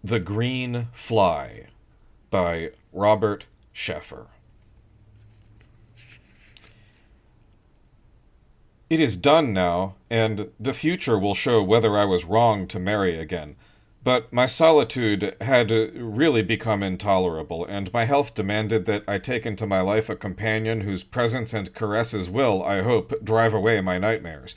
The Green Fly by Robert Scheffer. It is done now, and the future will show whether I was wrong to marry again. But my solitude had really become intolerable, and my health demanded that I take into my life a companion whose presence and caresses will, I hope, drive away my nightmares.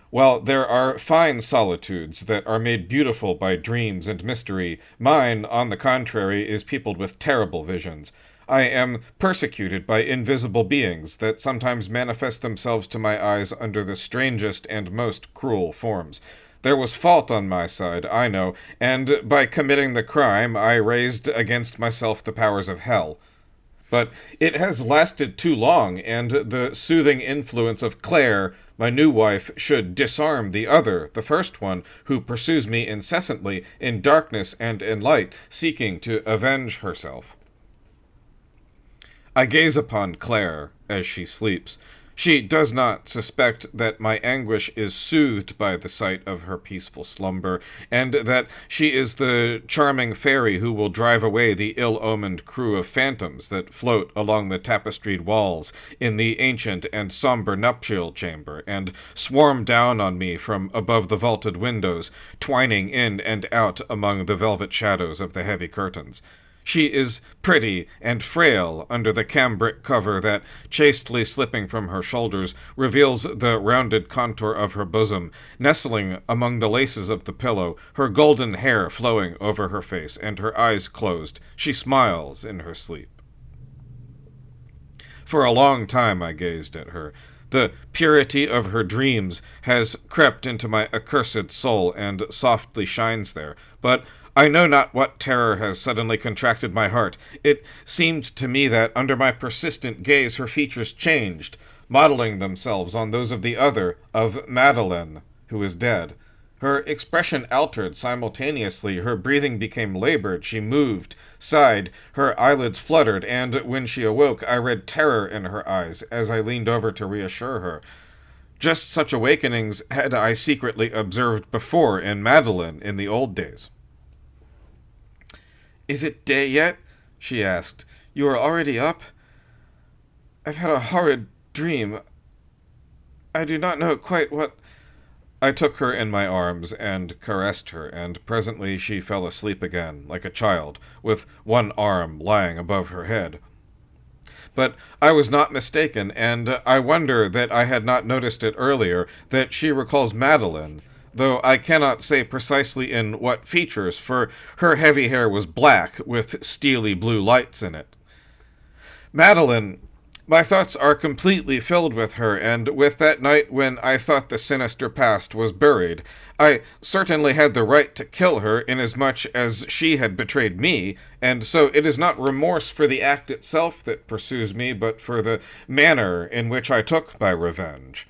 While there are fine solitudes that are made beautiful by dreams and mystery, mine, on the contrary, is peopled with terrible visions. I am persecuted by invisible beings that sometimes manifest themselves to my eyes under the strangest and most cruel forms. There was fault on my side, I know, and by committing the crime I raised against myself the powers of hell. But it has lasted too long, and the soothing influence of Claire, my new wife, should disarm the other, the first one, who pursues me incessantly, in darkness and in light, seeking to avenge herself. I gaze upon Claire as she sleeps. She does not suspect that my anguish is soothed by the sight of her peaceful slumber, and that she is the charming fairy who will drive away the ill-omened crew of phantoms that float along the tapestried walls in the ancient and somber nuptial chamber, and swarm down on me from above the vaulted windows, twining in and out among the velvet shadows of the heavy curtains. She is pretty and frail under the cambric cover that, chastely slipping from her shoulders, reveals the rounded contour of her bosom, nestling among the laces of the pillow, her golden hair flowing over her face, and her eyes closed. She smiles in her sleep. For a long time I gazed at her. The purity of her dreams has crept into my accursed soul and softly shines there, but I know not what terror has suddenly contracted my heart. It seemed to me that, under my persistent gaze, her features changed, modeling themselves on those of the other, of Madeline, who is dead. Her expression altered simultaneously, her breathing became labored, she moved, sighed, her eyelids fluttered, and when she awoke I read terror in her eyes as I leaned over to reassure her. Just such awakenings had I secretly observed before in Madeline in the old days. "Is it day yet?" she asked. "You are already up? I've had a horrid dream. I do not know quite what—" I took her in my arms and caressed her, and presently she fell asleep again, like a child, with one arm lying above her head. But I was not mistaken, and I wonder that I had not noticed it earlier, that she recalls Madeline, though I cannot say precisely in what features, for her heavy hair was black, with steely blue lights in it. Madeline, my thoughts are completely filled with her, and with that night when I thought the sinister past was buried. I certainly had the right to kill her, inasmuch as she had betrayed me, and so it is not remorse for the act itself that pursues me, but for the manner in which I took my revenge.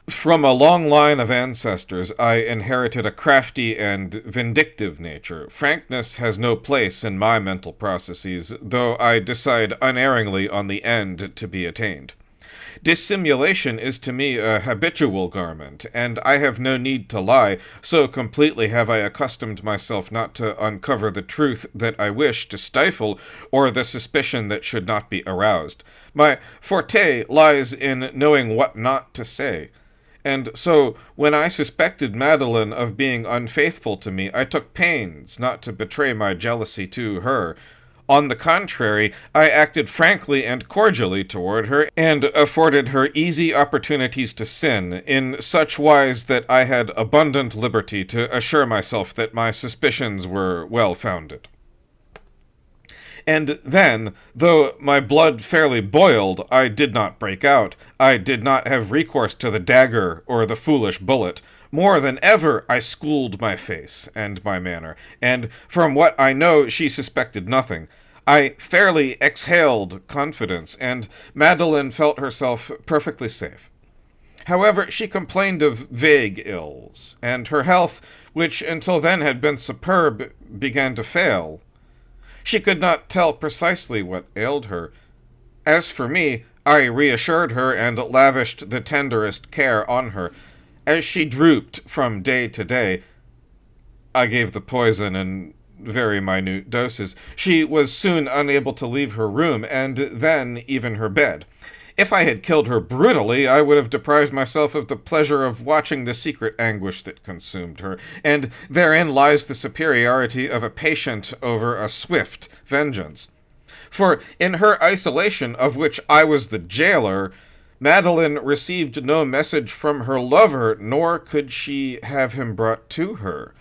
From a long line of ancestors, I inherited a crafty and vindictive nature. Frankness has no place in my mental processes, though I decide unerringly on the end to be attained. Dissimulation is to me a habitual garment, and I have no need to lie, so completely have I accustomed myself not to uncover the truth that I wish to stifle, or the suspicion that should not be aroused. My forte lies in knowing what not to say. And so, when I suspected Madeline of being unfaithful to me, I took pains not to betray my jealousy to her. On the contrary, I acted frankly and cordially toward her, and afforded her easy opportunities to sin, in such wise that I had abundant liberty to assure myself that my suspicions were well-founded. And then, though my blood fairly boiled, I did not break out. I did not have recourse to the dagger or the foolish bullet. More than ever I schooled my face and my manner, and from what I know she suspected nothing. I fairly exhaled confidence, and Madeline felt herself perfectly safe. However, she complained of vague ills, and her health, which until then had been superb, began to fail. She could not tell precisely what ailed her. As for me, I reassured her and lavished the tenderest care on her. As she drooped from day to day, I gave the poison in very minute doses. She was soon unable to leave her room, and then even her bed. If I had killed her brutally, I would have deprived myself of the pleasure of watching the secret anguish that consumed her, and therein lies the superiority of a patient over a swift vengeance. For in her isolation, of which I was the jailer, Madeline received no message from her lover, nor could she have him brought to her.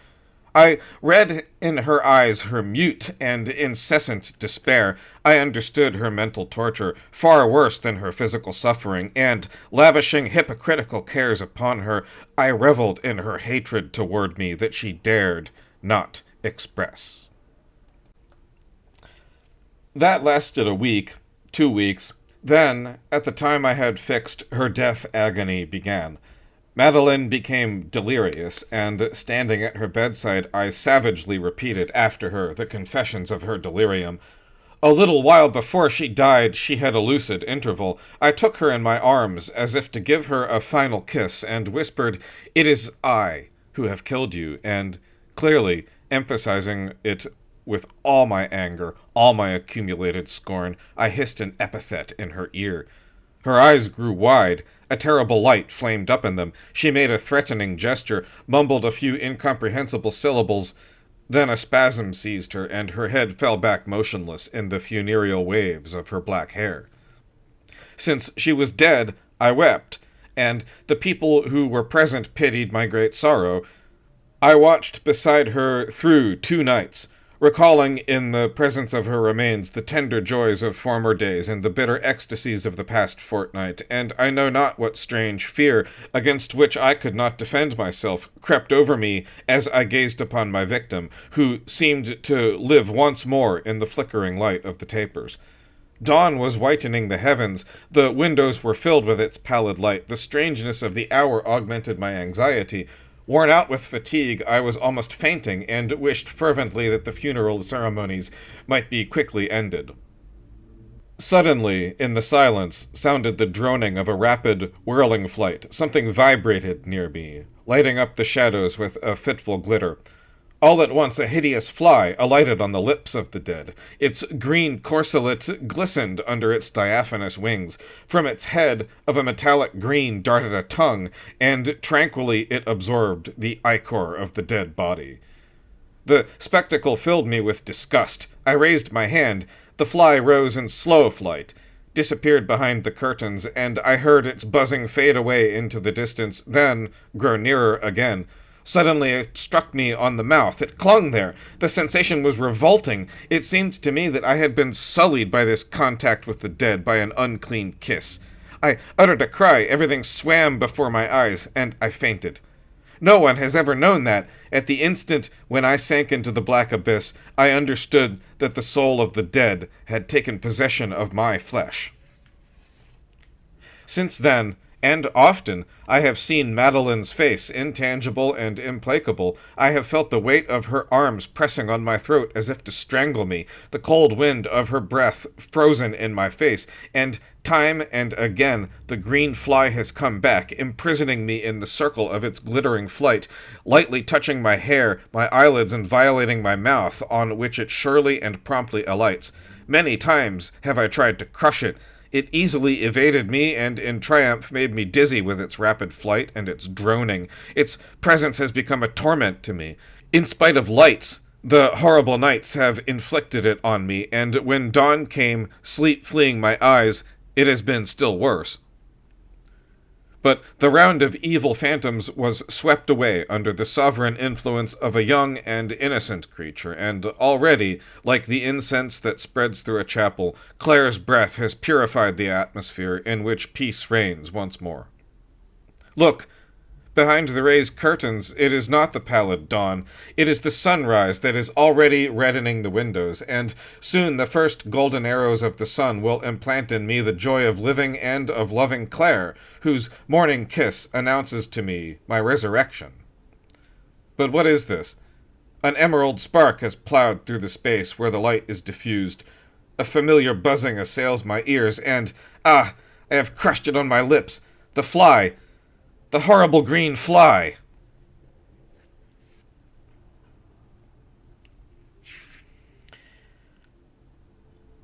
I read in her eyes her mute and incessant despair. I understood her mental torture, far worse than her physical suffering, and, lavishing hypocritical cares upon her, I reveled in her hatred toward me that she dared not express. That lasted a week, 2 weeks. Then, at the time I had fixed, her death agony began. Madeline became delirious, and, standing at her bedside, I savagely repeated after her the confessions of her delirium. A little while before she died, she had a lucid interval. I took her in my arms, as if to give her a final kiss, and whispered, "It is I who have killed you," and, clearly emphasizing it with all my anger, all my accumulated scorn, I hissed an epithet in her ear. Her eyes grew wide. A terrible light flamed up in them. She made a threatening gesture, mumbled a few incomprehensible syllables. Then a spasm seized her, and her head fell back motionless in the funereal waves of her black hair. Since she was dead, I wept, and the people who were present pitied my great sorrow. I watched beside her through 2 nights, recalling in the presence of her remains the tender joys of former days and the bitter ecstasies of the past fortnight, and I know not what strange fear, against which I could not defend myself, crept over me as I gazed upon my victim, who seemed to live once more in the flickering light of the tapers. Dawn was whitening the heavens, the windows were filled with its pallid light, the strangeness of the hour augmented my anxiety. Worn out with fatigue, I was almost fainting, and wished fervently that the funeral ceremonies might be quickly ended. Suddenly, in the silence, sounded the droning of a rapid, whirling flight. Something vibrated near me, lighting up the shadows with a fitful glitter. All at once a hideous fly alighted on the lips of the dead. Its green corselet glistened under its diaphanous wings. From its head of a metallic green darted a tongue, and tranquilly it absorbed the ichor of the dead body. The spectacle filled me with disgust. I raised my hand. The fly rose in slow flight, disappeared behind the curtains, and I heard its buzzing fade away into the distance, then grow nearer again. Suddenly it struck me on the mouth. It clung there. The sensation was revolting. It seemed to me that I had been sullied by this contact with the dead, by an unclean kiss. I uttered a cry. Everything swam before my eyes, and I fainted. No one has ever known that. At the instant when I sank into the black abyss, I understood that the soul of the dead had taken possession of my flesh. Since then, and often, I have seen Madeline's face, intangible and implacable. I have felt the weight of her arms pressing on my throat as if to strangle me, the cold wind of her breath frozen in my face, and time and again the green fly has come back, imprisoning me in the circle of its glittering flight, lightly touching my hair, my eyelids, and violating my mouth, on which it surely and promptly alights. Many times have I tried to crush it. It easily evaded me, and in triumph made me dizzy with its rapid flight and its droning. Its presence has become a torment to me. In spite of lights, the horrible nights have inflicted it on me, and when dawn came, sleep fleeing my eyes, it has been still worse. But the round of evil phantoms was swept away under the sovereign influence of a young and innocent creature, and already, like the incense that spreads through a chapel, Claire's breath has purified the atmosphere in which peace reigns once more. Look! Behind the raised curtains, it is not the pallid dawn. It is the sunrise that is already reddening the windows, and soon the first golden arrows of the sun will implant in me the joy of living and of loving Claire, whose morning kiss announces to me my resurrection. But what is this? An emerald spark has plowed through the space where the light is diffused. A familiar buzzing assails my ears, and, I have crushed it on my lips. The fly! The horrible green fly!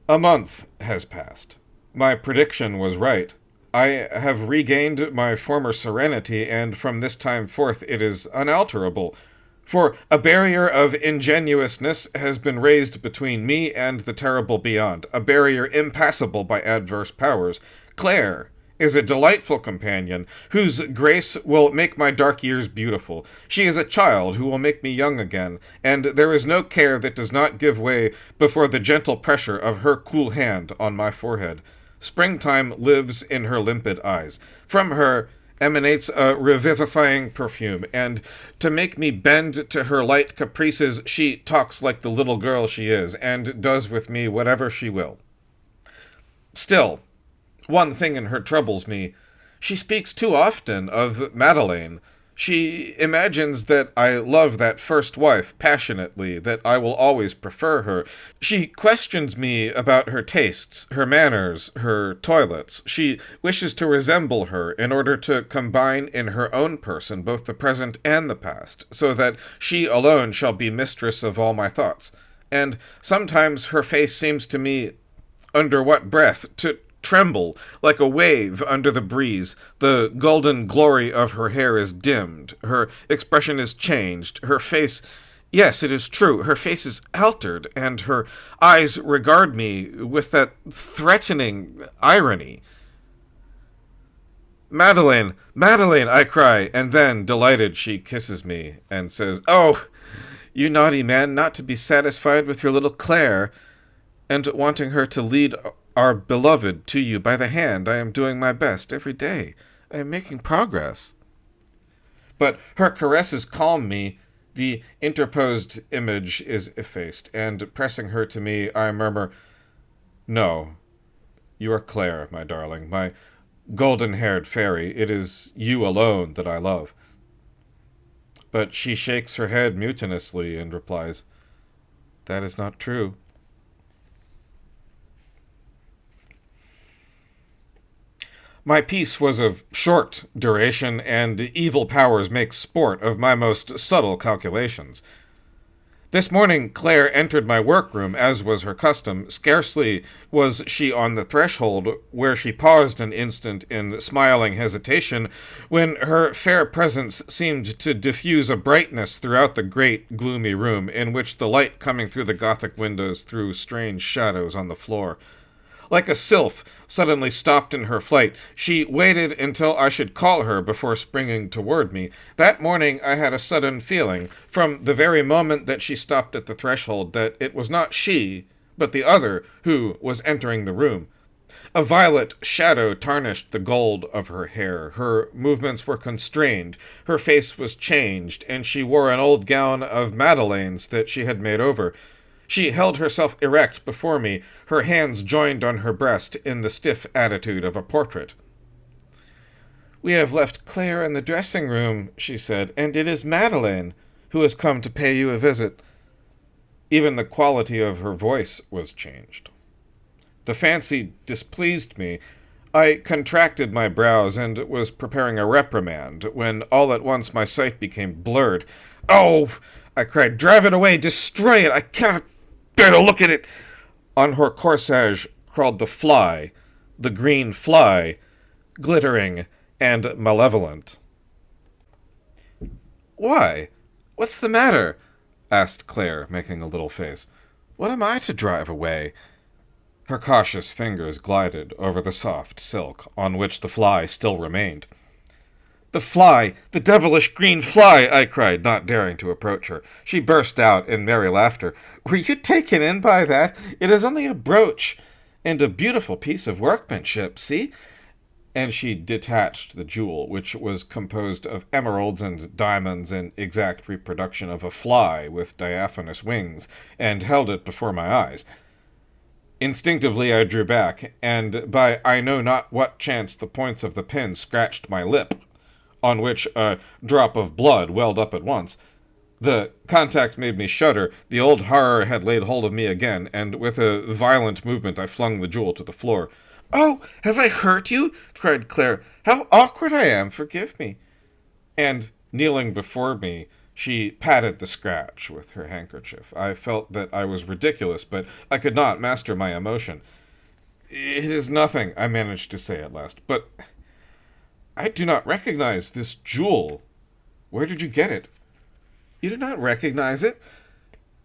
A month has passed. My prediction was right. I have regained my former serenity, and from this time forth it is unalterable. For a barrier of ingenuousness has been raised between me and the terrible beyond, a barrier impassable by adverse powers. Claire is a delightful companion, whose grace will make my dark years beautiful. She is a child who will make me young again, and there is no care that does not give way before the gentle pressure of her cool hand on my forehead. Springtime lives in her limpid eyes. From her emanates a revivifying perfume, and to make me bend to her light caprices, she talks like the little girl she is, and does with me whatever she will. Still, one thing in her troubles me. She speaks too often of Madeleine. She imagines that I love that first wife passionately, that I will always prefer her. She questions me about her tastes, her manners, her toilets. She wishes to resemble her in order to combine in her own person both the present and the past, so that she alone shall be mistress of all my thoughts. And sometimes her face seems to me, under what breath, to tremble like a wave under the breeze. The golden glory of her hair is dimmed. Her expression is changed. Her face, yes, it is true, her face is altered, and her eyes regard me with that threatening irony. Madeleine, Madeleine, I cry, and then, delighted, she kisses me and says, "Oh, you naughty man, not to be satisfied with your little Claire, and wanting her to lead our beloved to you by the hand. I am doing my best every day. I am making progress." But her caresses calm me. The interposed image is effaced, and pressing her to me, I murmur, "No, you are Claire, my darling, my golden-haired fairy. It is you alone that I love." But she shakes her head mutinously and replies, "That is not true." My peace was of short duration, and evil powers make sport of my most subtle calculations. This morning Claire entered my workroom, as was her custom. Scarcely was she on the threshold, where she paused an instant in smiling hesitation, when her fair presence seemed to diffuse a brightness throughout the great, gloomy room, in which the light coming through the Gothic windows threw strange shadows on the floor. Like a sylph suddenly stopped in her flight, she waited until I should call her before springing toward me. That morning I had a sudden feeling, from the very moment that she stopped at the threshold, that it was not she, but the other, who was entering the room. A violet shadow tarnished the gold of her hair. Her movements were constrained, her face was changed, and she wore an old gown of Madeleine's that she had made over. She held herself erect before me, her hands joined on her breast in the stiff attitude of a portrait. "We have left Claire in the dressing-room," she said, "and it is Madeleine who has come to pay you a visit." Even the quality of her voice was changed. The fancy displeased me. I contracted my brows and was preparing a reprimand, when all at once my sight became blurred. "Oh!" I cried, "drive it away! Destroy it! I cannot bear to look at it!" On her corsage crawled the fly, the green fly, glittering and malevolent. "Why? What's the matter?" asked Claire, making a little face. "What am I to drive away?" Her cautious fingers glided over the soft silk, on which the fly still remained. "The fly! The devilish green fly!" I cried, not daring to approach her. She burst out in merry laughter. "Were you taken in by that? It is only a brooch, and a beautiful piece of workmanship, see?" And she detached the jewel, which was composed of emeralds and diamonds in exact reproduction of a fly with diaphanous wings, and held it before my eyes. Instinctively I drew back, and by I know not what chance the points of the pen scratched my lip, on which a drop of blood welled up at once. The contact made me shudder. The old horror had laid hold of me again, and with a violent movement I flung the jewel to the floor. "Oh, have I hurt you?" cried Claire. "How awkward I am! Forgive me." And, kneeling before me, She patted the scratch with her handkerchief. I felt that I was ridiculous, but I could not master my emotion. "It is nothing," I managed to say at last, "but I do not recognize this jewel. Where did you get it?" "You do not recognize it?"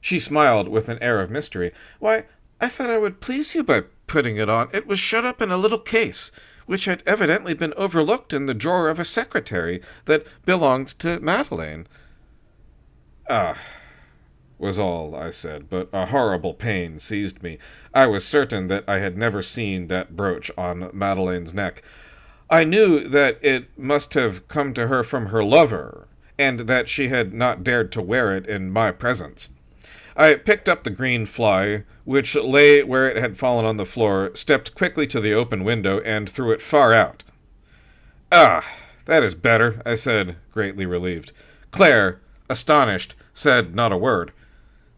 She smiled with an air of mystery. "Why, I thought I would please you by putting it on. It was shut up in a little case, which had evidently been overlooked in the drawer of a secretary that belonged to Madeleine." "Ah," was all I said, but a horrible pain seized me. I was certain that I had never seen that brooch on Madeleine's neck. I knew that it must have come to her from her lover, and that she had not dared to wear it in my presence. I picked up the green fly, which lay where it had fallen on the floor, stepped quickly to the open window, and threw it far out. "Ah, that is better," I said, greatly relieved. Claire, astonished, said not a word.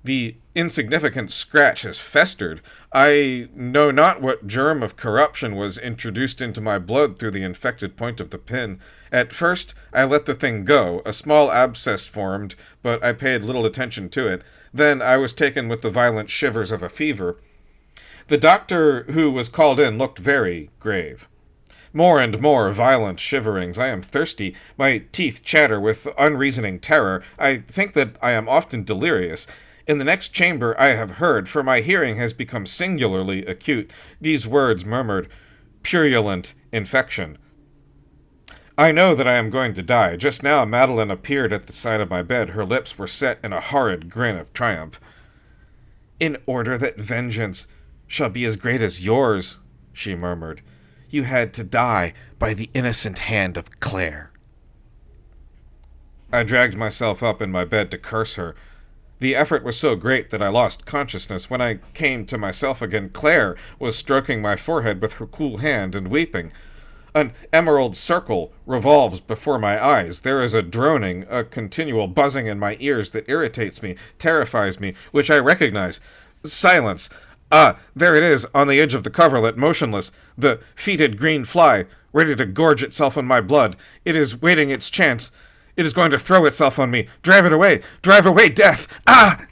"The insignificant scratch has festered. I know not what germ of corruption was introduced into my blood through the infected point of the pin. At first, I let the thing go. A small abscess formed, but I paid little attention to it. Then I was taken with the violent shivers of a fever. The doctor who was called in looked very grave. More and more violent shiverings. I am thirsty. My teeth chatter with unreasoning terror. I think that I am often delirious. In the next chamber I have heard, for my hearing has become singularly acute, these words murmured, 'Purulent infection.' I know that I am going to die. Just now Madeleine appeared at the side of my bed. Her lips were set in a horrid grin of triumph. 'In order that vengeance shall be as great as yours,' she murmured, 'you had to die by the innocent hand of Claire.' I dragged myself up in my bed to curse her. The effort was so great that I lost consciousness. When I came to myself again, Claire was stroking my forehead with her cool hand and weeping. An emerald circle revolves before my eyes. There is a droning, a continual buzzing in my ears that irritates me, terrifies me, which I recognize. Silence! Ah, there it is, on the edge of the coverlet, motionless, the fetid green fly, ready to gorge itself on my blood. It is waiting its chance. It is going to throw itself on me. Drive it away! Drive away death! Ah!